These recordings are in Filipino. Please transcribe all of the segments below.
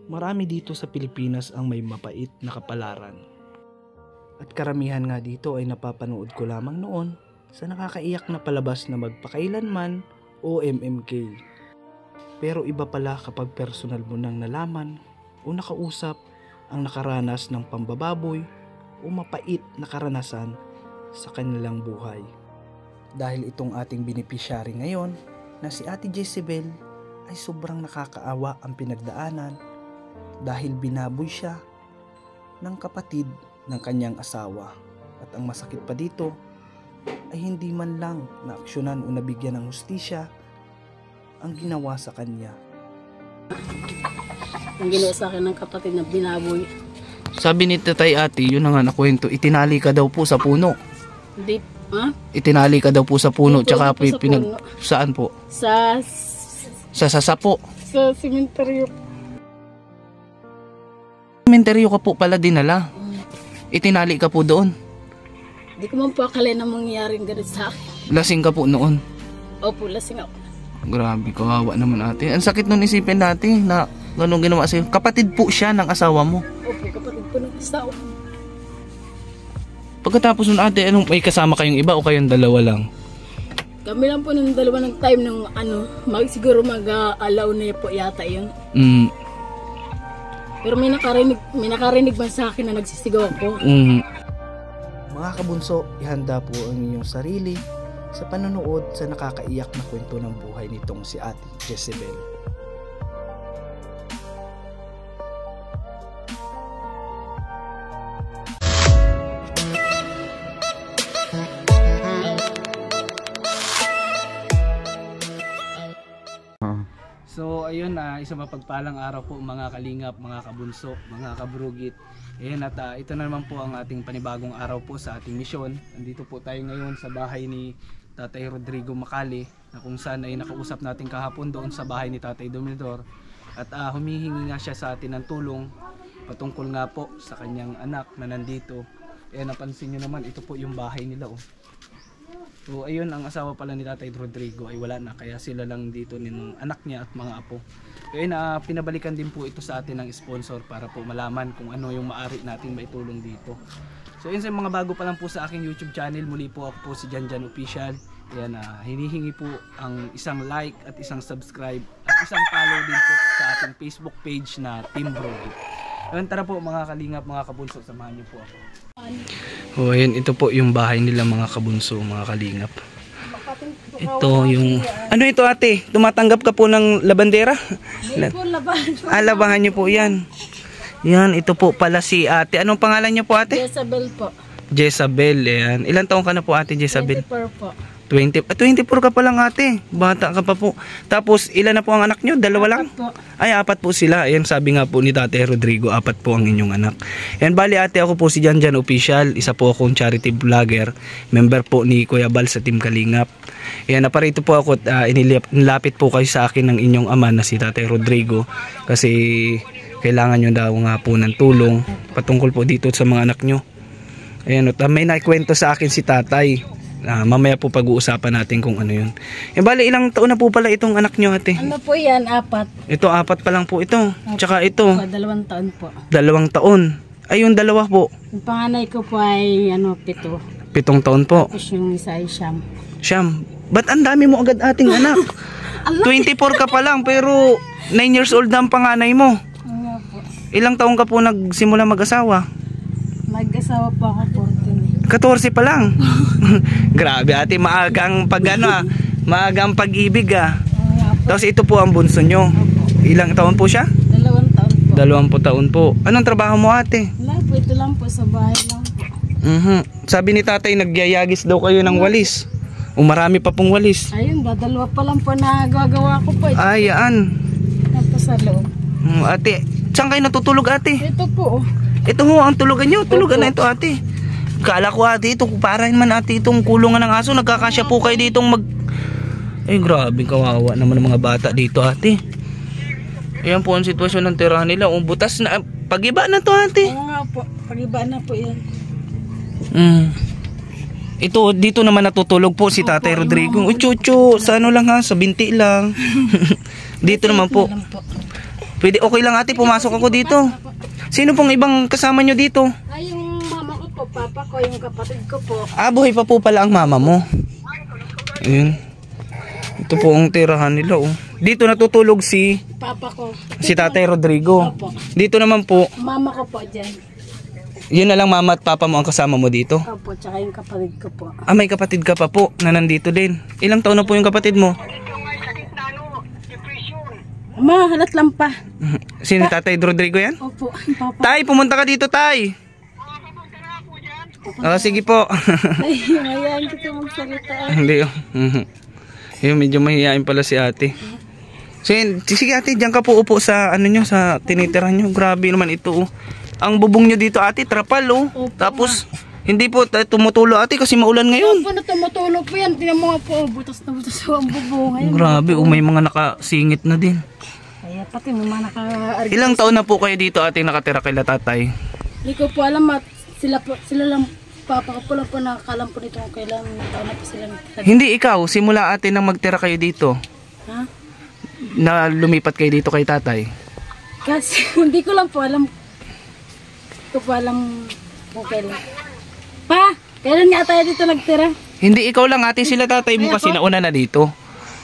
Marami dito sa Pilipinas ang may mapait na kapalaran. At karamihan nga dito ay napapanood ko lamang noon sa nakakaiyak na palabas na Magpakailanman o MMK. Pero iba pala kapag personal mo nang nalaman o nakausap ang nakaranas ng pambababoy o mapait na karanasan sa kanilang buhay. Dahil itong ating beneficiary ngayon na si Ate Jezebel ay sobrang nakakaawa ang pinagdaanan dahil binaboy siya ng kapatid ng kanyang asawa. At ang masakit pa dito ay hindi man lang naaksyonan o nabigyan ng hustisya ang ginawa sa kanya. Ang ginawa sa akin ng kapatid na binaboy. Sabi ni Tatay Ate, yun na nga nakwento, itinali ka daw po sa puno. Hindi, ha? Itinali ka daw po sa puno, tsaka Hindi po sa puno. Saan po? Sa Sasapo. Sa sementeryo. Sementeryo ka po pala dinala. Itinali ka po doon. Hindi ko man po akala na mangyayaring ganun sa akin. Lasing ka po noon. Opo, lasing ako. Grabe, kawawa naman ate. Ang sakit nun isipin natin na ganun ginawa sa'yo. Kapatid po siya ng asawa mo. Opo, kapatid po ng asawa. Pagkatapos nun ate, anong, may kasama kayong iba o kayong dalawa lang? Kami lang po ng dalawa ng time ng siguro mag-alaw na po yata yun. Pero may nakarinig man sa akin na nagsisigaw ako. Mga kabunso, ihanda po ang inyong sarili sa panonood sa nakakaiyak na kwento ng buhay nitong si Ate Jezebel. So ayun na, isang mapagpalang araw po mga kalingap, mga kabunso, mga kabrugit. Ayan at ito na naman po ang ating panibagong araw po sa ating misyon. Andito po tayo ngayon sa bahay ni Tatay Rodrigo Macali, na kung saan ay nakausap natin kahapon doon sa bahay ni Tatay Dominador. At humihingi nga siya sa atin ng tulong patungkol nga po sa kanyang anak na nandito. Ayan, napansin nyo naman, ito po yung bahay nila oh. So ayun, ang asawa pala ni Tatay Rodrigo ay wala na, kaya sila lang dito ng anak niya at mga apo. Ayun, pinabalikan din po ito sa atin ng sponsor para po malaman kung ano yung maaari natin maitulong dito. So yun, sa mga bago pa lang po sa aking YouTube channel, muli po ako po si Janjan Official. Ayan, hinihingi po ang isang like at isang subscribe at isang follow din po sa ating Facebook page na Team Brogit. Ayun, tara po mga kalingap, mga kabunso, samahan niyo po ako. Oh, ayun, ito po yung bahay nila mga kabunso, mga kalingap. Ito yung... Ano ito ate? Tumatanggap ka po ng labandera? Labahan niyo po yan. Yan, ito po pala si ate. Anong pangalan niyo po ate? Jezebel po. Jezebel, yan. Ilan taong ka na po ate Jezebel? 24 po. 24 ka pa lang ate. Bata ka pa po. Tapos ilan na po ang anak nyo? Dalawa lang? Po. Ay, 4 po sila. Ayan, sabi nga po ni Tatay Rodrigo, 4 po ang inyong anak. Ayan, bali ate, ako po si Janjan Official. Isa po akong charity vlogger. Member po ni Kuya Bal sa Team Kalingap. Ayan, naparito po ako at inilapit po kayo sa akin ng inyong ama na si Tatay Rodrigo. Kasi kailangan nyo daw nga po ng tulong patungkol po dito sa mga anak nyo. Ayan, at may naikwento sa akin si Tatay. Mamaya po pag-uusapan natin kung ano yun. E bali, ilang taon na po pala itong anak nyo ate? Ano po yan? 4. Ito 4 pa lang po ito. Tsaka ito 2 taon po. 2 taon. Ay yung 2 po. Yung panganay ko po ay 7. 7 taon po. Tapos yung isa ay Siyam. Siyam. Ba't ang dami mo agad ating anak? 24 ka pa lang pero 9 years old na ang panganay mo. Ano po? Ilang taon ka po nagsimula mag-asawa? Mag-asawa po ako 14 pa lang. Grabe ate, maagang maagang pag-ibig Tapos ito po ang bunso nyo. Ilang taon po siya? 2 taon po. 20 taon po. Anong trabaho mo ate? Wala po, ito lang po sa bahay lang po. Sabi ni tatay nagyayagis daw kayo ng walis. O marami pa pong walis. Ayun, 2 pa lang po na gagawa ko po. Ay, yan. Tapos sa loob. Ate, saan kayo natutulog ate? Ito po. Ito ho ang tulugan nyo. Tulugan na ito ate. Kala ko ate, ito para naman ate itong kulungan ng aso. Nagkakasya po kayo ditong Ay grabe, kawawa naman ng mga bata dito ate. Ayan po ang sitwasyon ng tirahan nila. Butas na, pag-iba na to ate. Oo nga po, pag-iba na po yan. Ito, dito naman natutulog po si Tatay Rodrigo. Chuchu, sa ano lang ha, sa binti lang. Dito naman po. Pwede, okay lang ate, pumasok ako dito. Sino pong ibang kasama nyo dito? Ay, yung mama ko po, papa ko, yung kapatid ko po. Ah, buhay pa po pala ang mama mo. Ayun. Ito po ang tirahan nila oh. Dito natutulog si Papa ko. Tatay Rodrigo. Opo. Dito naman po, Mama ko po dyan. yun na lang mama at papa mo ang kasama mo dito. Opo, tsaka yung kapatid ko po. Ah, may kapatid ka pa po na nandito din. Ilang taon na po yung kapatid mo? Ma, halat lang pa. Si Tatay Rodrigo yan? Opo, papa. Tay, pumunta ka dito, Tay. Sige po. Ay, ayan, kita magsalita. Hindi oh. Yung medyo mahihain pala si ate. So yun, sige ate, diyan ka po upo sa ano nyo, sa tinitirahan nyo. Grabe naman ito oh. Ang bubong nyo dito ate, trapal oh. Opo, Tapos, hindi po tumutulo ate kasi maulan ngayon. Opo, na tumutulo po yan. Tinan mo nga po, butas na butas ang bubong. Ayan, Grabe oh, may mga nakasingit na din. Kaya pati mo mga naka-argue. Ilang taon na po kayo dito ate nakatira kay tatay? Hindi ko po alam at sila lang, papa ko po lang po nakakalam po nito kung kailan taon na po sila. Hindi ikaw, simula ate nang magtira kayo dito. Ha? Na lumipat kayo dito kay tatay. Kasi hindi ko lang po alam. Hindi ko po alam kung kailan. Pa, kailan nga tayo dito nagtira? Hindi ikaw lang ate, sila tatay mo kasi nauna na dito.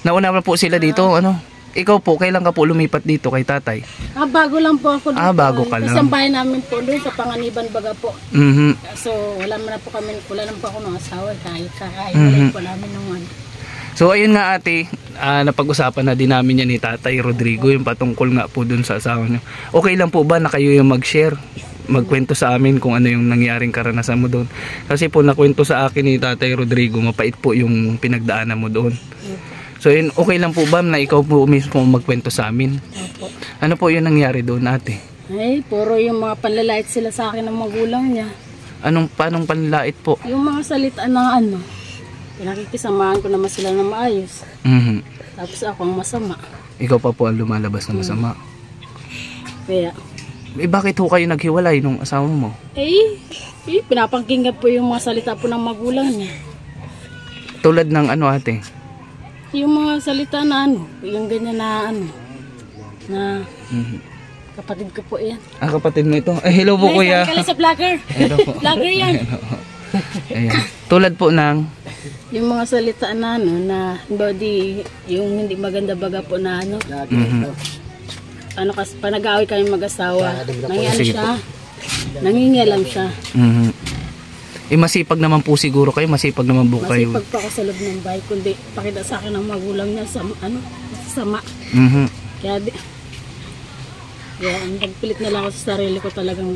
Nauna na po sila dito, ano? Ikaw po, kailan ka po lumipat dito kay tatay? Ah, bago lang po ako dito. Ah, bago ka Kasi lang. ang bahay namin po doon sa Panganiban Baga po. Mhm. So, wala naman po ako ng asawa. Kahit kakain po namin nung ano. So ayun nga ate, napag-usapan na din namin yan ni Tatay Rodrigo yung patungkol nga po dun sa asawa nyo. Okay lang po ba na kayo yung mag-share? Magkwento sa amin kung ano yung nangyaring karanasan mo doon. Kasi po nakwento sa akin ni Tatay Rodrigo, mapait po yung pinagdaanan mo doon. So yun, okay lang po ba na ikaw po mismo magkwento sa amin? Opo. Ano po yung nangyari doon ate? Ay, puro yung mga panlalait sila sa akin ng magulang niya. Paanong panlait po? Yung mga salita ng ano, pinakikisamahan ko naman sila na maayos. Mhm. Tapos ako ang masama. Ikaw pa po ang lumalabas na masama. Kaya, Bakit ho kayo naghiwalay nung asawa mo? pinapangkinggan po yung mga salita po ng magulang niya. Tulad ng ano ate? Yung mga salita na ano, yung ganyan na ano, na kapatid ko po yan. Ah, kapatid mo ito. Hello po kuya. Ay, sa vlogger. Hello po. Vlogger yan. Ayan. Tulad po ng Yung mga salita na ano, na body, yung hindi maganda baga po na ano, ano kasi, pag nag-aaway kami mag-asawa, nangyari Sige siya, nangingialam siya. masipag naman po siguro kayo, masipag naman po kayo. Masipag pa ako sa loob ng bahay, kundi pakita sa akin ng magulang niya sa ano, sama. Kaya ang pagpilit na lang ako sa sarili ko, talagang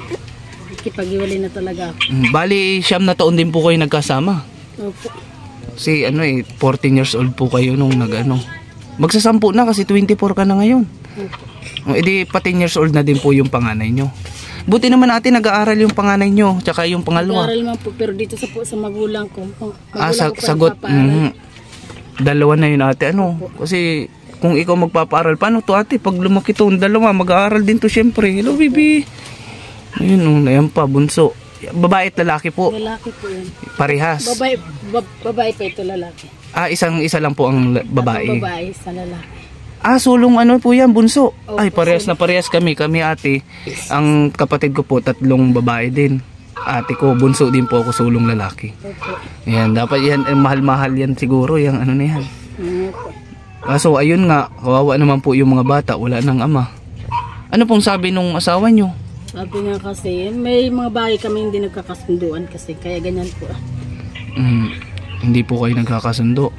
kipag-iwalay na talaga ako. Bali, 9 na taon din po kayo nagkasama. Opo. Si 14 years old po kayo nung nag-ano. Magsasampu na kasi 24 ka na ngayon. Opo. Edi 14 years old na din po yung panganay nyo. Buti naman natin nag-aaral yung panganay nyo, tsaka yung pangalawa. Nag-aaral man po, pero dito sa magulang ko. Sagot. Dalawa na yun ate, ano? Kasi kung ikaw magpapaaral, paano to ate? Pag lumaki to, dalawa, mag-aaral din to syempre. Hello, baby. Ayun, ayan pa, bunso. Babae at lalaki po. Lalaki po yun. Parehas. Babae pa ito, lalaki. Isa lang po ang babae. Ang babae sa lalaki. Sulong ano po yan, bunso. Opo, Ay, parehas na parehas kami. Kami ate, ang kapatid ko po, 3 babae din. Ate ko, bunso din po ako, sulong lalaki. Opo. Ayan, dapat yan, mahal-mahal yan siguro, yung ano na yan. Opo. Kaso ayun nga, kawawa naman po yung mga bata, wala nang ama. Ano pong sabi nung asawa nyo? Sabi nga kasi, may mga bahay kami hindi nagkakasunduan kasi, kaya ganyan po. Hindi po kayo nagkakasundo.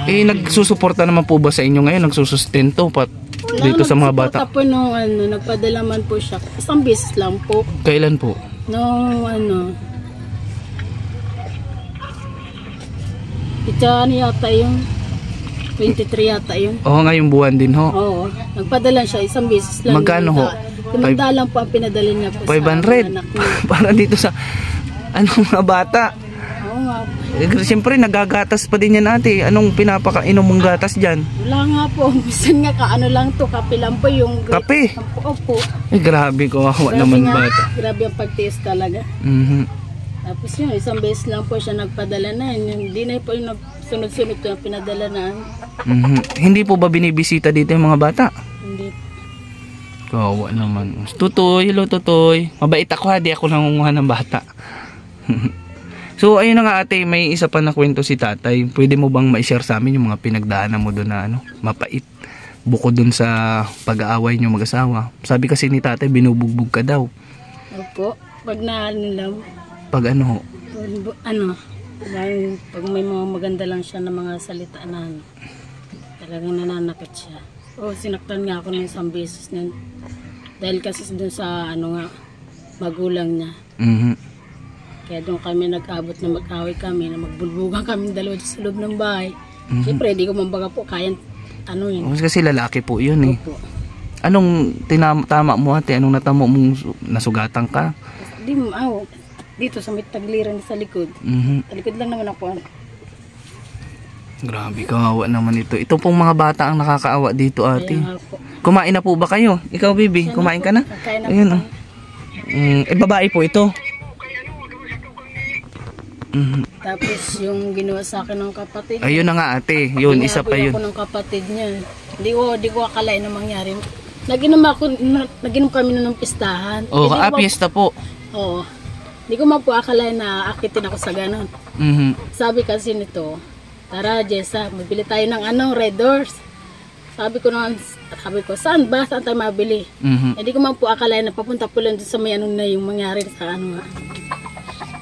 Nagsusuporta naman po ba sa inyo ngayon? Nagsusustento dito sa mga bata? Po nung nagpadala man po siya. Isang beses lang po. Kailan po? Nung yata yung 23 yata yun. Ngayong buwan din ho. Oo. Nagpadala siya isang beses lang. Magkano ho? 500 lang po ang pinadala niya po 500? sa anak niya. Para dito sa mga bata. Oo nga. Siyempre nagagatas pa din yan ate. Anong pinapakainom mong gatas dyan? Wala nga po. Bisan nga kaano lang to. Kape lang po yung... Kape? Opo. Grabe ko, naman nga, bata. Grabe ang pagtiis talaga. Tapos yun, isang beses lang po siya nagpadala na. Hindi na po yung sunod-sunod ko yung pinadala na. Hindi po ba binibisita dito yung mga bata? Hindi. Kawawa naman. Tutoy, hello Tutoy. Mabait ako ha, di ako nangunguha ng bata. So ayun na nga ate, may isa pa na kwento si tatay. Pwede mo bang ma-share sa amin yung mga pinagdaanan mo doon na mapait? Bukod doon sa pag-aaway nyo mag-asawa. Sabi kasi ni tatay, binubugbog ka daw. Opo, pag nila, Pag ano ho? pag may mga maganda lang siya na mga salita na talagang nananakit siya. Sinaktan nga ako ng isang beses niyan. Dahil kasi doon sa magulang niya. Kaya doon kami nag-abot na mag-away kami, na magbulbugan kami dalawa sa loob ng bahay. Siyempre, di ko mambaga po kaya yun. Kasi lalaki po yun eh. Opo. Anong tama mo ate? Anong natamo mong nasugatan ka? Dito sa may tagliran sa likod. Sa likod lang naman ako. Grabe, kawawa naman ito. Ito pong mga bata ang nakakaawa dito ate. Kaya nga po. Kumain na po ba kayo? Ikaw baby, kumain ka na? Kakain na Ayun po. babae po ito. Tapos yung ginawa sa akin ng kapatid. Ayun na nga ate, yun, isa pa yun. Ako ng kapatid niya. Di ko akalain na mangyari. Naginom kami ng pistahan. Piyesta po. Oo. Di ko po akalain na akitin ako sa ganon. Sabi kasi nito, tara Jessa, mabili tayo ng Red Doors. Sabi ko, saan ba? Saan tayo mabili? Hindi ko po akalain na papunta po lang sa may na yung mangyari sa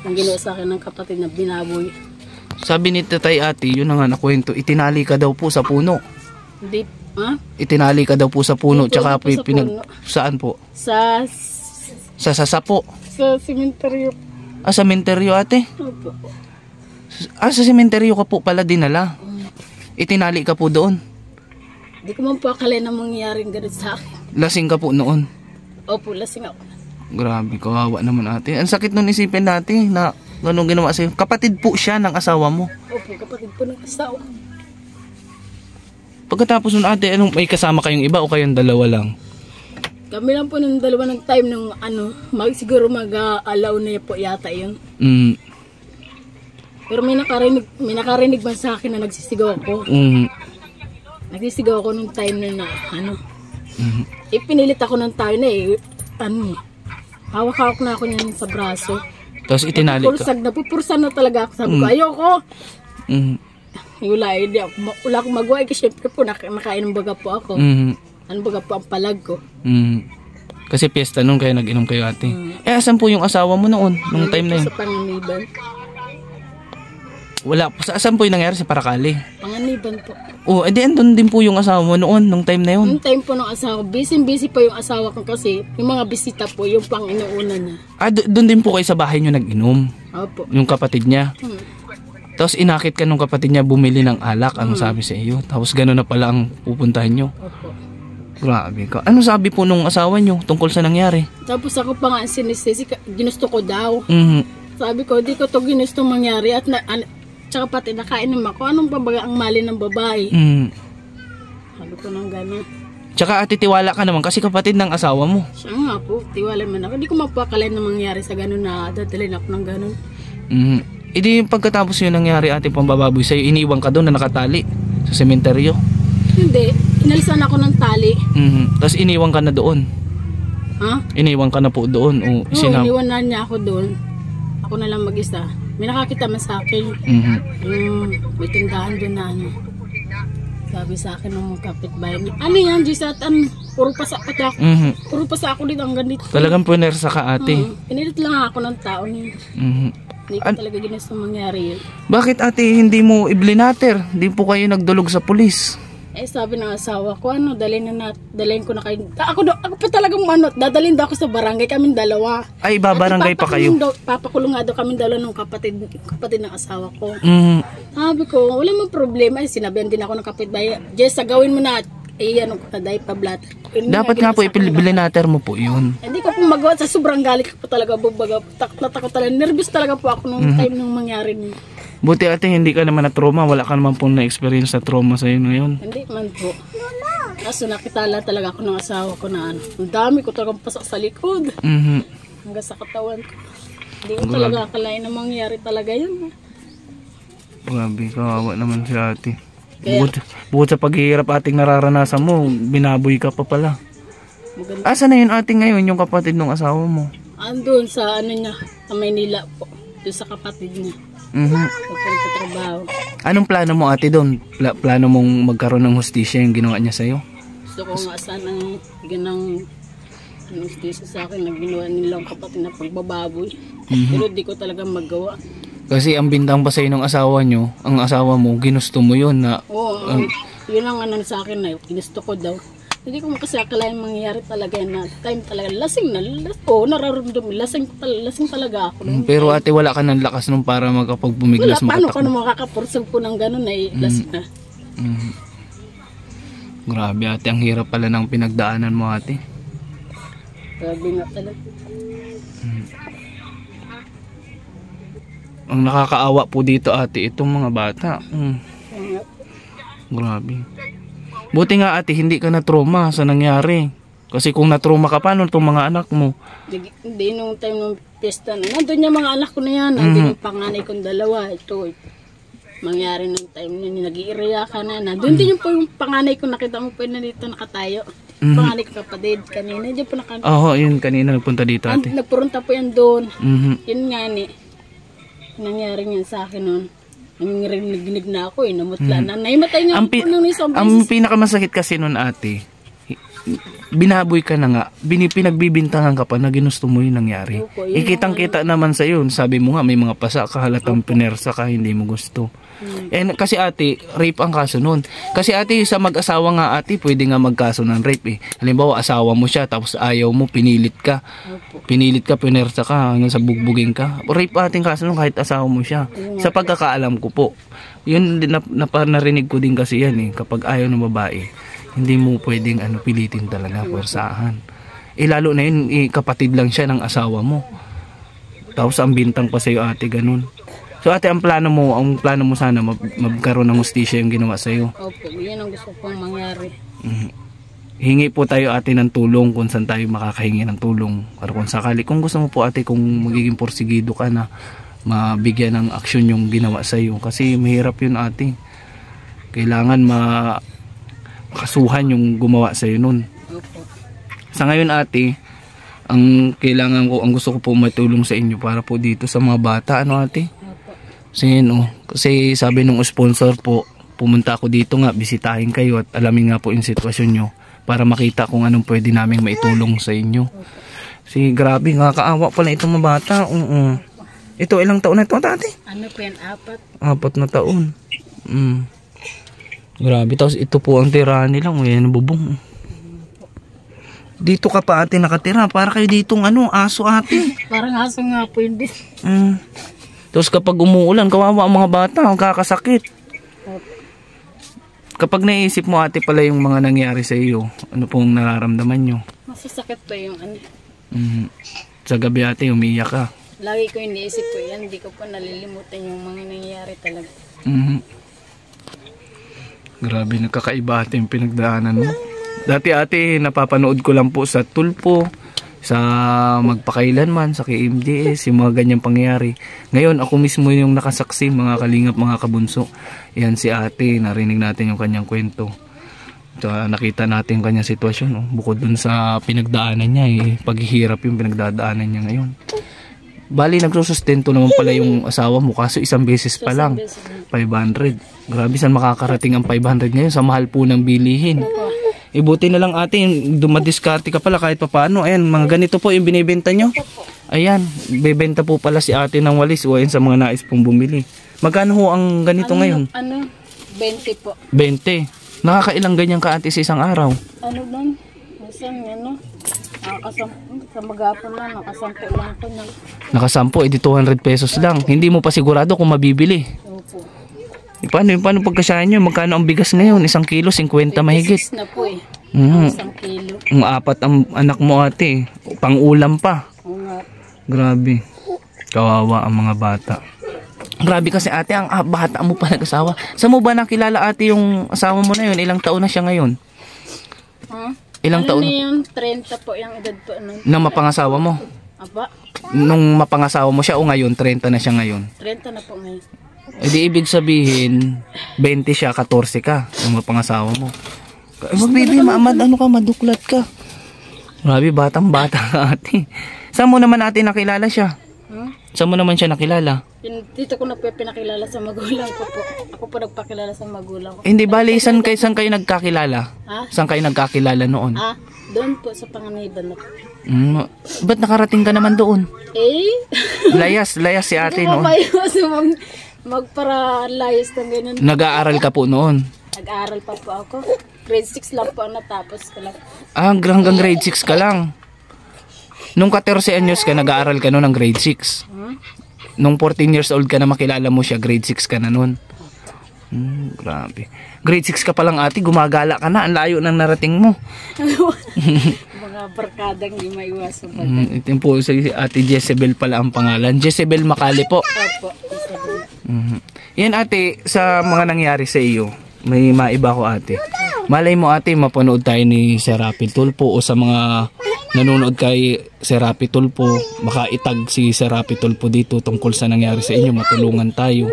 ang ginawa sa akin ng kapatid na binaboy. Sabi ni tatay ate, yun na nga nakwento, itinali ka daw po sa puno. Hindi, Itinali ka daw po sa puno, Hindi po, tsaka hindi po sa puno. saan po? Sa Sasapo. sementeryo. Sa sementeryo ate? Opo. Sa sementeryo ka po pala dinala. Itinali ka po doon. Hindi ko po akalain na mangyari ganun sa akin. Lasing ka po noon. Opo, lasing ako. Grabe, kawawa naman ate. Ang sakit nun isipin natin na ganun ginawa sa'yo. Kapatid po siya ng asawa mo. Opo, kapatid po ng asawa. Pagkatapos nun ate, may kasama kayong iba o kayong dalawa lang? Kami lang po ng dalawa ng time nung siguro mag-alaw na po yata yun. Pero may nakarinig man sa akin na nagsisigaw ako. Nagsisigaw ako nung time na Ipinilit ako ng tayo na hawak-hawak na ako niyan sa braso. Tapos itinali ka? Napupursan na talaga ako. Sabi ko, ayoko. Wala akong magawa. Kasi syempre po, nakainom baga po ako. Ano baga po ang palag ko. Kasi piyesta nun kaya nag-inom kayo ate. Asan po yung asawa mo noon? Nung time na yun? Sa Panganiban. Wala po. Saan po yung nangyari? Sa Paracali? Panganiban po. Edi andun din po yung asawa mo noon, nung time na yun? Nung time po ng asawa, busy pa yung asawa ko kasi yung mga bisita po, yung pang inuuna niya. Doon din po kayo sa bahay nyo nag-inom? Opo. Yung kapatid niya? Tapos inakit ka nung kapatid niya bumili ng alak, ano sabi sa iyo? Tapos gano'n na pala ang pupuntahan nyo? Opo. Grabe ka. Ano sabi po nung asawa nyo tungkol sa nangyari? Tapos ako pa nga sinisisi, ginusto ko daw. Sabi ko, di ko to ginusto mangyari at tsaka pati nakainom ako. Anong babaga ang mali ng babae? Sabi ko nang gano'n. Tsaka ate, tiwala ka naman kasi kapatid ng asawa mo. Siya nga po, tiwala man ako. Hindi ko mapakalain na mangyari sa gano'n na dadalhin ako ng gano'n. Hindi pagkatapos yung nangyari ate pambababoy sa'yo, iniwan ka doon na nakatali sa sementeryo? Hindi, inalisan ako ng tali. Tapos iniwan ka na doon? Iniwan ka na po doon? Oo, iniwan na niya ako doon. Ako na lang mag-isa. May nakakita man sa akin. May tindahan doon na sabi sa akin ng mga kapitbahay. Ano yan, Gisat? Puro pa sa ako. Puro pa sa ako dito ang ganito. Talagang punersa ka ate? Pinilit lang ako ng tao niya. Hindi ko talaga ginusto mangyari yun. Bakit ate hindi mo iblinater? Hindi po kayo nagdulog sa pulis? Sabi ng asawa ko, dalhin ko na kayo. Ako pa talagang dadalhin daw ako sa barangay, kaming dalawa. Ay, babarangay pa kayo? Papakulong nga daw kaming dalawa ng kapatid ng asawa ko. Sabi ko, wala mong problema. Sinabihan din ako ng kapitbahay, Jessa, gawin mo na. Pablat. Dapat nga po iblinater mo po yun. Hindi ko po magawa sa sobrang galit ko talaga. Takot na takot talaga. Nervous talaga po ako nung time nung mangyari niyo. Buti ate, hindi ka naman na trauma. Wala ka naman po na-experience na trauma sa'yo ngayon. Hindi man po. Kaso nakitala talaga ako ng asawa ko na ang dami ko talagang pasak sa likod. Hanggang sa katawan ko. Hindi ko talaga akalain na mangyari talaga yun. Grabe, kawawa naman si ate. Kaya- Bukod sa paghihirap ating nararanasan mo, binaboy ka pa pala. Maganda. Asa na yun ate ngayon, yung kapatid ng asawa mo? Andun sa ano niya, sa Maynila po. Doon sa kapatid niya. Papunta trabaho. Anong plano mo ate doon? Plano mong magkaroon ng hustisya yung ginawa niya sa'yo? Gusto ko nga sana ganang anesthesia sa akin na ginawa nilang kapatid na pagbababoy. Pero di ko talaga magawa. Kasi ang bintang pa sa'yo ng asawa nyo, ang asawa mo, ginusto mo yun na... Oo, yun ang ano sa akin na ginusto ko daw. Hindi ko kasi akalain mangyayari talaga na time talaga. Lasing na. Nararamdaman. Lasing talaga ako. Pero ate, wala ka ng lakas nung para Wala, magkapagbumiglas paano ka makatakbo. na makakapursag po ng gano'n ay lasing na. Grabe ate, ang hirap pala ng pinagdaanan mo ate. Grabe nga talaga. Ang nakakaawa po dito ate, itong mga bata. Kaya nga, Grabe. Buti nga ate, hindi ka na-trauma sa nangyari. Kasi kung na-trauma ka, paano itong mga anak mo? Hindi nung time nung pesta na. Nandun yung mga anak ko na yan. Nandun yung panganay kong dalawa. Ito, mangyari ng time na nag-iiriya ka na. Nandun din yung panganay ko. Nakita mo pa na dito nakatayo. Panganay ko kapatid kanina. Diyan po Oo, yun kanina nagpunta dito ate. nagpurunta po yan doon. Mhm. Yun nga ni. Nangyari niyan sa akin noon. Nanginginig na ako eh. Namutla na. Naimatay niya Ang, po nang isang ang beses. pinakamasakit kasi nun ate, binaboy ka na nga, pinagbibintangan ka pa na ginusto mo yung nangyari. Opo, yun Ikitang kita naman sa yun. Sabi mo nga may mga pasa ka, halatang pinersa ka, hindi mo gusto. And kasi ate, rape ang kaso nun. Kasi ate, sa mag-asawa nga ate, pwede nga magkaso ng rape eh. Halimbawa, asawa mo siya, tapos ayaw mo, pinilit ka. Opo. Pinilit ka, pinersa ka, hanggang sa bugbugin ka. Rape ating kaso nun kahit asawa mo siya. Sa pagkakaalam ko po. Yun, narinig ko din kasi yan eh. Kapag ayaw ng babae, hindi mo pwedeng pilitin talaga, pwersahan. Eh lalo na yun, kapatid lang siya ng asawa mo. Tapos ang bintang pa sa'yo ate, ganun. So ate, ang plano mo sana magkaroon ng hustisya yung ginawa sa'yo. Opo, yun ang gusto kong mangyari. Hingi po tayo ate ng tulong kung saan tayo makakahingi ng tulong. Para kung sakali, kung gusto mo po ate, kung magiging porsigido ka na, mabigyan ng aksyon yung ginawa sa'yo. Kasi mahirap yun ate. Kailangan makasuhan yung gumawa sa'yo nun. Opo. Sa ngayon ate, ang gusto ko po matulong sa inyo para po dito sa mga bata, ate? Opo. Kasi sabi nung sponsor po, pumunta ako dito nga, bisitahin kayo at alamin nga po yung sitwasyon nyo para makita kung anong pwede naming maitulong sa inyo. Kasi grabe, nakakaawa pala itong mga bata. Ito, ilang taon na ito, ate? Ano po yan? 4? 4 na taon. Grabe, tapos ito po ang tirahan nila. Ayan, bubong. Dito ka pa ate nakatira, para kayo ditong aso ate. Parang aso nga po yun din. Tapos kapag umuulan, kawawa ang mga bata, magkakasakit. Opo. Kapag naisip mo ate pala yung mga nangyari sa iyo, ano pong nararamdaman nyo? Masasakit po yung ano. Sa gabi ate, umiyak ka. Lagi ko iniisip po yan. Hindi ko po nalilimutan yung mga nangyayari talaga. Grabe, nakakaiba ate yung pinagdaanan mo. Dati ate, napapanood ko lang po sa Tulpo, sa Magpakailanman, sa KMJS, yung mga ganyang pangyayari. Ngayon, ako mismo yung nakasaksi, mga kalingap, mga kabunso. Yan si ate, narinig natin yung kanyang kwento. Nakita natin yung kanyang sitwasyon. Bukod dun sa pinagdaanan niya, paghihirap yung pinagdadaanan niya ngayon. Bali, nagsusustento naman pala yung asawa mo, kaso isang beses pa lang. 500. Grabe, saan makakarating ang 500 ngayon sa mahal po ng bilihin. Ibuti na lang ate, dumadiskarte ka pala kahit papaano. Ayan, mga ganito po yung binibenta nyo. Ayan, bebenta po pala si ate ng walis o ayan sa mga nais pong bumili. Magkano ho ang ganito ngayon? 20 po. 20. Nakakailang ganyan ka ate sa isang araw? Ano doon? Minsan, sa magapon lang, nakasampo lang po niya. Nakasampo, edi 200 pesos lang. Hindi mo pa sigurado kung mabibili. Opo. Paano pagkasyahan nyo? Magkano ang bigas ngayon? 1 kilo, 50 mahigit. Na po eh. 1 kilo. Ang 4 ang anak mo ate. Pang-ulam pa. Oo nga. Grabe. Kawawa ang mga bata. Grabe kasi ate, ang bata mo pa nag-asawa. Saan mo ba nakilala ate yung asawa mo na yun? Ilang taon na siya ngayon? Ilang taon? Ano yun? 30 po yung edad po. Nang mapangasawa mo? Aba? Nung mapangasawa mo siya o ngayon, 30 na siya ngayon? 30 na po ngayon. E di ibig sabihin, 20 siya, 14 ka. Ang mga pangasawa mo. Wag baby, ano ka, maduklat ka. Grabe, batang-bata ka ate. Saan mo naman ate nakilala siya? Saan mo naman siya nakilala? Dito ko na po pinakilala sa magulang ko po. Ako po nagpakilala sa magulang ko. Hindi, bali, saan kayo nagkakilala? Ha? Saan kayo nagkakilala noon? Doon po sa Panganiban na po. Ba't nakarating ka naman doon? Layas si ate noon. Maiwas magparalayas ng ganun. Nag-aaral ka po noon? Nag-aaral pa po ako. Grade 6 lang po ang natapos ko lang. Hanggang grade 6 ka lang? Nung 14 anyos ka, nag-aaral ka noon ng grade 6? Nung 14 years old ka na makilala mo siya, grade 6 ka na noon? Grabe. Grade 6 ka pa lang ate, gumagala ka na. Ang layo ng narating mo. Mga barkadang di maiwasan. Ito po si ate Jezebel pala ang pangalan. Jezebel Macali po. Opo, Isabel. Yan ate, sa mga nangyari sa iyo, may maiba ko ate. Malay mo ate, mapanood tayo ni Serapi Tulfo o sa mga nanonood kay Serapi Tulfo, makaitag si Serapi Tulfo dito tungkol sa nangyari sa inyo, matulungan tayo.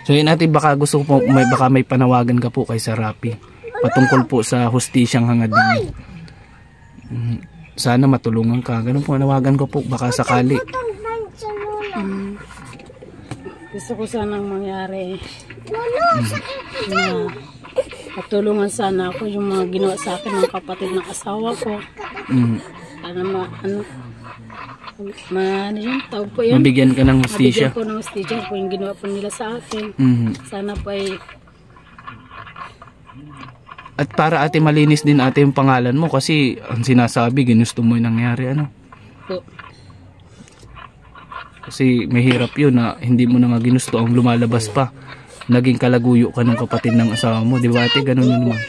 So yun ate, baka gusto po, baka may panawagan ka po kay Serapi patungkol po sa hustisyang hangad ninyo. Sana matulungan ka. Ganun po, nawagan ko po, baka sakali. Gusto ko sanang mangyari na matulungan sana ako yung mga ginawa sa akin ng kapatid ng asawa ko. Sana ano yun, tawag po yun. Mabigyan ka ng hustisya. Mabigyan ko ng hustisya po yung ginawa po nila sa akin. Sana po ay... At para ate malinis din ate yung pangalan mo kasi ang sinasabi, ginusto mo yung nangyari ano. Po. Kasi mahirap yun na hindi mo na nga ginusto ang lumalabas pa. Naging kalaguyo ka ng kapatid ng asawa mo. Di ba ate? Ganun yun naman.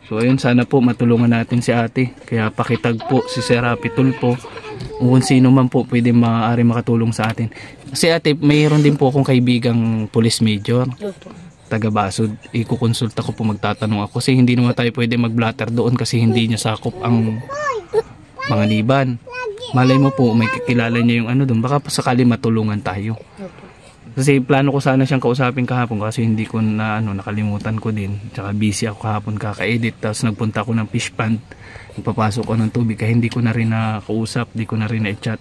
So ayun, sana po matulungan natin si ate. Kaya pakitag po si Serapi Tulfo. Kung sino man po pwede maaari makatulong sa atin. Kasi ate, mayroon din po akong kaibigang police major. Taga Basud. Ikukonsulta ko po, magtatanong ako. Kasi hindi naman tayo pwede mag-blatter doon kasi hindi niya sakop ang mga liban. Malay mo po, may kakilala niya yung ano doon. Baka pa sakali matulungan tayo. Kasi plano ko sana siyang kausapin kahapon kasi hindi ko na nakalimutan ko din. Tsaka busy ako kahapon kaka-edit. Tapos nagpunta ako ng fish pond. Nagpapasok ko ng tubig kaya hindi ko na rin nakausap, hindi ko na rin na-chat.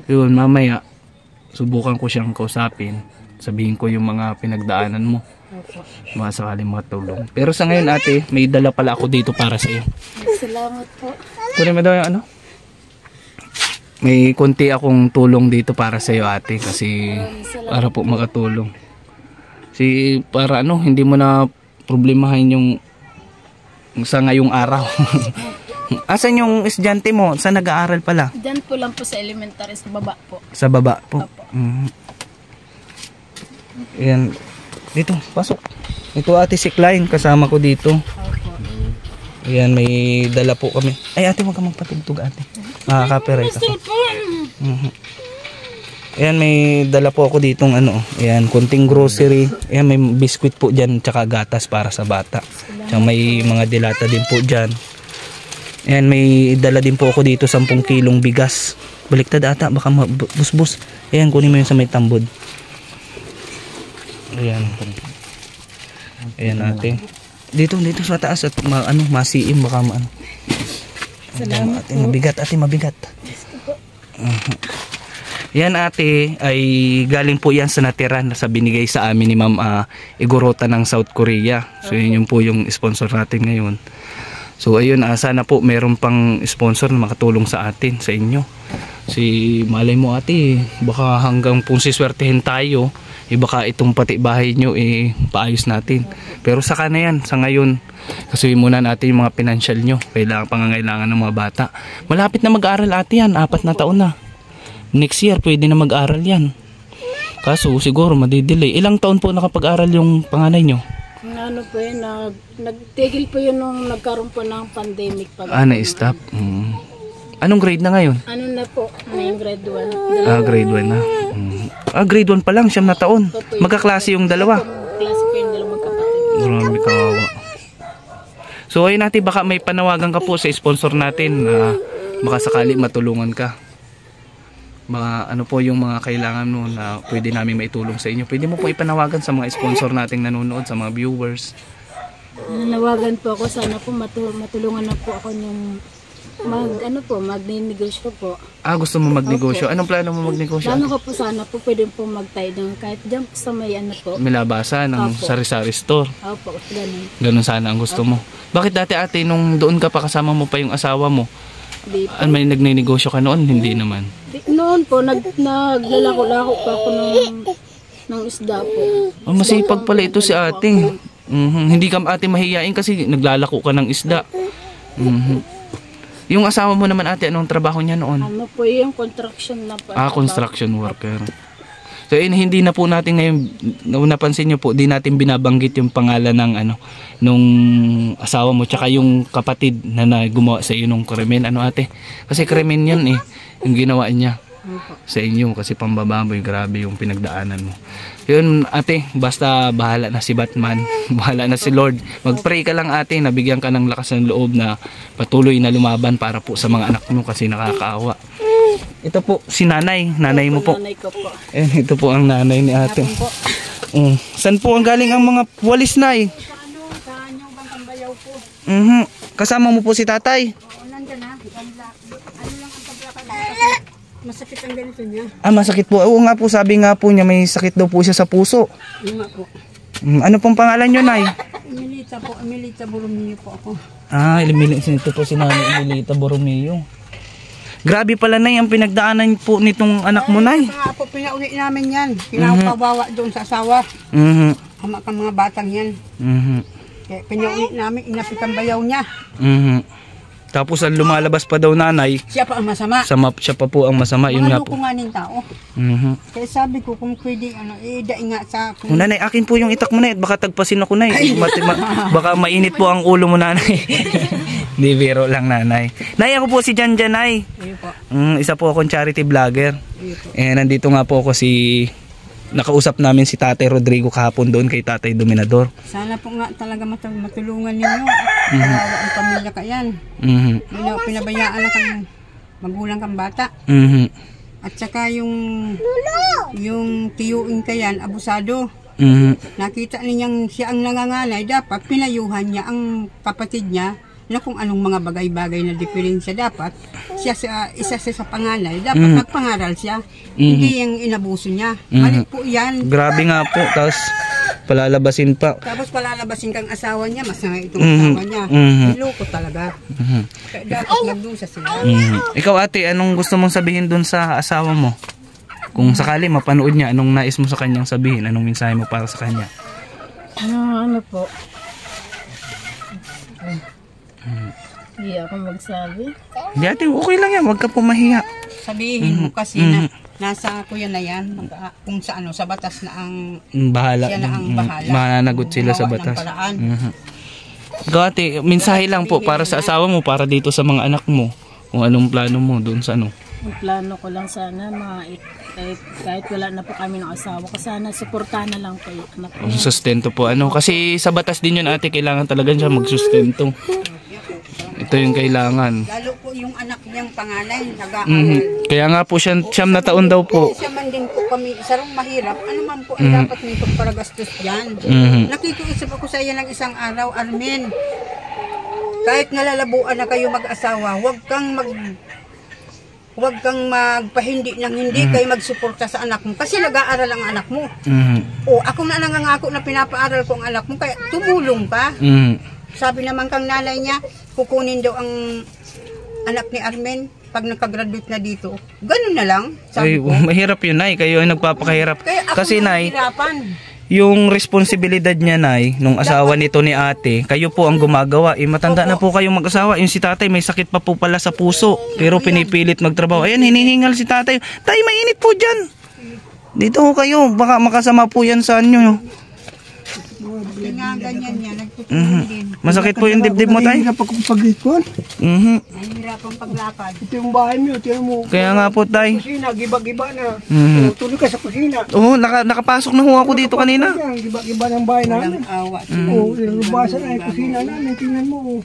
Yun, mamaya subukan ko siyang kausapin. Sabihin ko yung mga pinagdaanan mo. Mga sakaling matulong. Pero sa ngayon ate, may dala pala ako dito para sa iyo. Salamat po. Kunin mo daw yung ano? May konti akong tulong dito para sa iyo ate kasi para po makatulong. Si para hindi mo na problemahin yung sa ngayong araw. Asan yung estudyante mo? Saan nag-aaral pala? Diyan po lang po sa elementary sa baba po. Sa baba po. Ayan. Dito, pasok. Ito ate si Klein, kasama ko dito. Ayan, may dala po kami. Ay ate, huwag ka magpatugtog ate. Makaka-copyright ako. Ayan, may dala po ako ditong ayan, konting grocery. Ayan, may biskuit po dyan, tsaka gatas para sa bata. Tsaka may mga dilata din po dyan. Ayan, may dala din po ako dito 10 kilong bigas. Baliktad ata, baka busbus. Ayan, kunin mo yun sa may tambod. Ayan. Ayan ate. Dito sa taas at masiim baka maano. Salamat ate, mabigat. Yan ate ay galing po yan sa natira na sa binigay sa amin ni Ma'am Igorota ng South Korea. So yun po yung sponsor natin ngayon. So ayun, sana po meron pang sponsor na makatulong sa atin, sa inyo. Si malay mo ate, baka hanggang pong siswertehin tayo. Baka itong pati bahay nyo paayos natin. Pero saka na yan, sa ngayon kasuhin muna natin yung mga financial nyo. Pangangailangan ng mga bata. Malapit na mag-aaral ate yan, 4 na taon na. Next year pwede na mag-aaral yan. Kaso siguro madidelay. Ilang taon po nakapag-aral yung panganay nyo? Ano po yun, nagtigil po yun nung nagkaroon po ng pandemic. Na-stop. Anong grade na ngayon? Ano na po, may grade 1. Grade 1 na. Grade 1 pa lang, 9 na taon. Magkaklase yung dalawa. Klase po yung dalawang magkapatid. Marami kawawa. So ayun natin, baka may panawagan ka po sa sponsor natin na baka sakali matulungan ka. mga ano po yung mga kailangan mo na pwede namin maitulong sa inyo. Pwede mo po ipanawagan sa mga sponsor nating nanonood, sa mga viewers. Nanawagan po ako, sana po matulungan na po ako yung magninegosyo po. Gusto mo magnegosyo? Anong plano mo magnegosyo? Plano ko po sana po pwede po magtayo ng kahit dyan po sa may ano po. May labasan ng Opo. sari-sari store. Opo, ganun. Ganun sana ang gusto mo. Bakit dati ate, nung doon ka pa kasama mo pa yung asawa mo, Di po. may nagnenegosyo ka noon? Hindi naman. Noon po, naglalako-lako pa ako ng isda po. Masipag pala ito si ate. Hindi ka ate mahihiyain kasi naglalako ka ng isda. Yung asawa mo naman ate, anong trabaho niya noon? Ano po yung construction na po. Construction worker. So hindi na po natin ngayon, napansin niyo po, di natin binabanggit yung pangalan ng nung asawa mo tsaka yung kapatid na gumawa sa iyo nung krimen. Ano ate? Kasi krimen yun yung ginawa niya sa inyo kasi pambababoy, grabe yung pinagdaanan mo. Yun ate, basta bahala na si Batman, bahala na si Lord. Mag-pray ka lang ate, nabigyan ka ng lakas ng loob na patuloy na lumaban para po sa mga anak mo kasi nakakaawa. Ito po si nanay mo po. Nanay ko po. Ito po ang nanay ni ate. Po. Saan po ang galing ang mga walis na Saan yung Bangkang Bayaw po? Kasama mo po si tatay? Oo, nandyan na. Ano lang ang paglakan masakit ang ganito niya. Masakit po. Oo nga po, sabi nga po niya may sakit daw po siya sa puso. Yung nga po. Ano pong pangalan niyo, nay? Emilita Borromeo po ako. Ito po si nanay Emilita Borromeo. Grabe pala nay ang pinagdaanan po nitong anak mo, nay. Nga po, pinauwi namin yan. Pinapabawa doon sa asawa. Ama ka mga batang yan. Kaya pinauwi namin, inapitan bayaw niya. Tapos ang lumalabas pa daw nanay, Siya pa ang masama. siya pa po ang masama. Yun nga Mga po. loko nga ng tao. Kaya sabi ko, kung pwede, daing nga sa... Nanay, akin po yung itak mo na baka tagpasin ako nay. Baka mainit po ang ulo mo nanay. Hindi, biro lang nanay. Nay, ako po si Janjan nay. Ayun po. Isa po akong charity vlogger. Ayun po. Nandito nga po ako nakausap namin si Tatay Rodrigo kahapon doon kay Tatay Dominador. Sana po nga talaga matulungan ninyo. Kawawa ang pamilya ka yan. Pinabayaan na kang magulang kang bata. At saka yung tiyuin ka yan, abusado. Nakita ninyang siya ang nanganganay, dapat pinayuhan niya ang kapatid niya na kung anong mga bagay-bagay na diferensya dapat siya isa sa panganay dapat magpangaral siya, hindi yung inabuso niya. Mali po yan. Grabe nga po, tapos palalabasin pa. Tapos palalabasin kang asawa niya, masama itong asawa niya. Niloko talaga. Kaya dapat magdusa sila. Ikaw ate, anong gusto mong sabihin doon sa asawa mo? Kung sakali mapanood niya, anong nais mo sa kanyang sabihin? Anong mensahe mo para sa kanya? Ano po? Hindi ako magsabi. Hindi ate, okay lang yan. Huwag ka po mahiya. Sabihin mo kasi na nasa kuya na yan, kung sa sa batas na ang Bahala. siya na ang bahala. Mananagot sila sa Gumawa ng batas. paraan. Ikaw ate, mensahe lang po para sa asawa mo, para dito sa mga anak mo. Kung anong plano mo doon sa ano. Ang plano ko lang sana kahit wala na po kami ng asawa ko, sana suportahan na lang po yung anak ko. Sustento po kasi sa batas din yun ate, kailangan talaga siya magsustento. Ito yung kailangan. Lalo po yung anak niyang panganay, nag-aaral. Kaya nga po siyam na taon daw po. Siya man din po kami, sarong mahirap, ano man po ang dapat nitong para gastos dyan. Nakikiusap ako sa iyo ng isang araw, Armin. Kahit nalalabuan na kayo mag-asawa, huwag kang magpahindi ng hindi kayo magsuporta sa anak mo kasi nag-aaral ang anak mo. O ako na nangangako na pinapaaral ko ang anak mo kaya tumulong ka. Sabi naman kang nanay niya, kukunin daw ang anak ni Armen pag nakagraduate na dito. Ganun na lang. Ay, Sabi ko. mahirap yun nay, kayo ay nagpapakahirap. Kaya ako Kasi nay, nahihirapan. yung responsibilidad niya nay, nung asawa nito ni ate, kayo po ang gumagawa. Matanda na po kayong mag-asawa. Yung si tatay may sakit pa po pala sa puso, pero pinipilit magtrabaho. Ayan, hinihingal si tatay. Tay, mainit po dyan. Dito ho kayo, baka makasama po yan sa inyo. Kaya nga ganyan niya, nagtutulong din. Masakit po yung dibdib mo tay. Hirap ako pag-ikon. Nahihirapang paglakad. Ito yung bahay mo, ito mo. Kaya nga po tay. Kusina, giba-giba na. Tuloy ka sa kusina. Oo, nakapasok na ho ako dito kanina. Yan, giba-giba ng bahay namin. Walang awa. Oo, lubasan na yung kusina namin. Tingnan mo.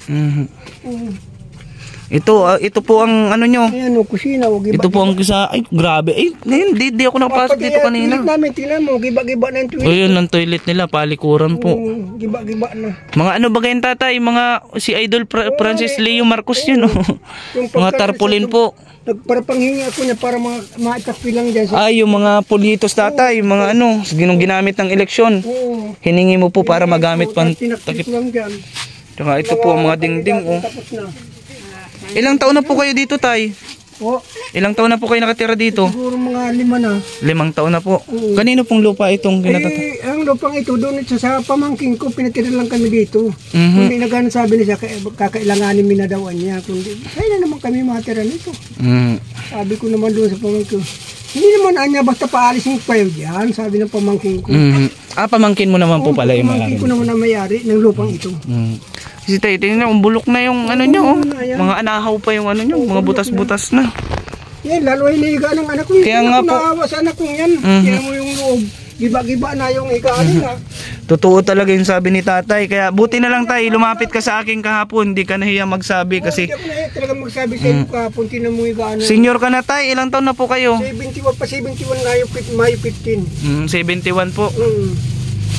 Ito po ang ano nyo. Ayan o, kusina o, giba. Ito po ang isa. Ay, grabe. Ay, ngayon, di ako nakapasok dito kanina. Toilet namin, tingnan mo, giba-giba na yung toilet. O yun, ang toilet nila, palikuran po. Giba-giba na. Mga ano ba ganyan tatay? Mga si Idol Francis Leo Marcos yun. Mga tarpaulin po. Nagparapanghingi ako niya para maitapi lang dyan. Ay, yung mga politos tatay, mga ano, ginamit ng eleksyon. Oo. Hiningi mo po para magamit pan. Tinakip lang dyan. Tsaka ito po ang mga dingding. Oh. Tapos na. Ilang taon na po kayo dito tay? O, Ilang taon na po kayo nakatira dito? siguro mga 5 na. 5 taon na po. Kanino pong lupa itong kinatata? Ang lupang ito, doon ito sa pamangking ko, pinatira lang kami dito. Mhm. Kundi nagano sabi niya, kakailanganin minadawan niya. Kundi, kaya na naman kami matira nito. Mm. Sabi ko naman doon sa pamangkin ko, hindi naman anya, basta paalisin ko kayo dyan, sabi ng pamangkin ko. Mhm. Pamangkin mo naman po pala yung Pamangkin malaki. ko naman na mayari ng lupang ito. Mm. Kasi tayo, tingnan nyo, bulok na yung ano nyo. Oh. Mga anahaw pa yung ano nyo, mga butas-butas na. Yan, lalo ay naiga ng anak ko. Kaya nga po. Naawa sa anak ko yan. Kaya mo yung loob. Giba-giba na yung ika nila. Totoo talaga yung sabi ni tatay. Kaya buti na lang tayo, lumapit ka sa akin kahapon. Hindi ka nahiya magsabi kasi Hindi ako na talaga magsabi sa iyo kahapon, tinan mo yung ano. senior ka na tay. Ilang taon na po kayo? 71 pa, 71 na yung May 15. 71 po.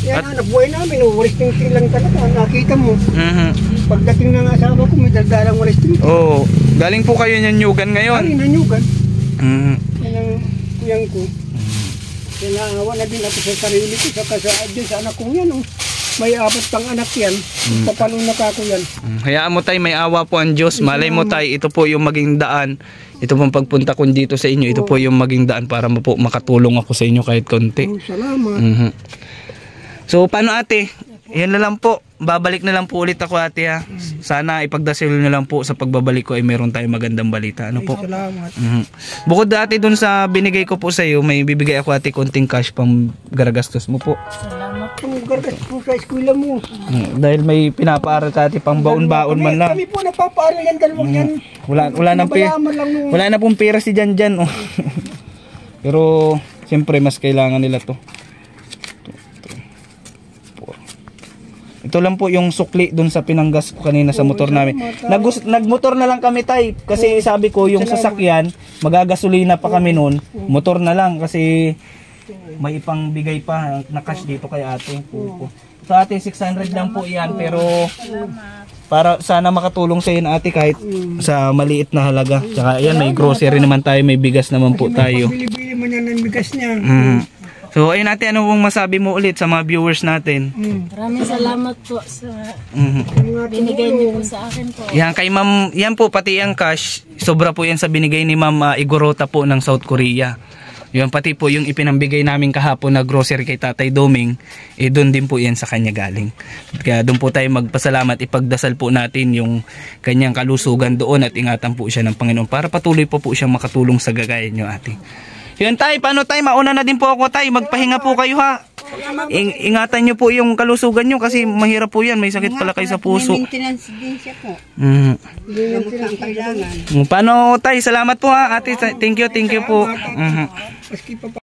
Yan, anak buhay namin, walis ting lang talaga. Nakita mo. Mhm. Pagdating ng asawa ko, may daldalang walis ting. Oh, galing po kayo ng Nyugan Ay, ngayon. nanyugan. Mhm. Yan ang kuyang ko. Kaya naawa na din ako sa sarili ko, saka sa dyan sa anak kong yan. Oh. May 4 pang anak yan. Paano nakako yan? Hayaan mo tay, may awa po ang Diyos. Malay mo tay, ito po yung maging daan. Ito pong pagpunta ko dito sa inyo, ito po yung maging daan para mo po makatulong ako sa inyo kahit konti. Oh, salamat. Mhm. So paano ate? Yan na lang po. Babalik na lang po ulit ako ate ha. Sana ipagdasal na lang po sa pagbabalik ko ay meron tayong magandang balita. Ano po? Salamat. Mhm. Bukod dati dun sa binigay ko po sa iyo, may bibigay ako ate konting cash pang garagastos mo po. Salamat. Kung gargas po sa eskwela mo. Dahil may pinapaaral ka ate pang baon-baon man lang. Kami po nagpapaaral yan, dalawang yan. Wala nang Pinabayaan lang nung... wala na pong pera si Janjan oh. Pero siyempre mas kailangan nila to. Ito lang po yung sukli dun sa pinanggas ko kanina sa motor namin. Nagmotor na lang kami tay kasi sabi ko yung sasakyan magagasolina pa kami noon. Motor na lang kasi may ipang bigay pa na cash dito kay ate. Sa ate 600 lang po yan pero para sana makatulong sa iyo ate kahit sa maliit na halaga. Tsaka ayan may grocery naman tayo, may bigas naman po tayo. Bili-bili mo niya ng bigas niya. So ayun ate, ano pong masabi mo ulit sa mga viewers natin? Maraming salamat po sa binigay niyo po sa akin po. Yan kay ma'am, yan po pati ang cash, sobra po yan sa binigay ni ma'am Igorota po ng South Korea. Yan pati po yung ipinambigay namin kahapon na grocery kay Tatay Doming, doon din po yan sa kanya galing. Kaya doon po tayo magpasalamat, ipagdasal po natin yung kanyang kalusugan doon at ingatan po siya ng Panginoon para patuloy po siyang makatulong sa gagaya nyo ate. Yun tay, paano tay? Mauna na din po ako tay, magpahinga po kayo ha. Ingatan nyo po yung kalusugan nyo kasi mahirap po yan, may sakit pala kayo sa puso. May maintenance din siya po. Gamot ang kailangan. Paano tay? Salamat po ha ate, thank you po. Maski pa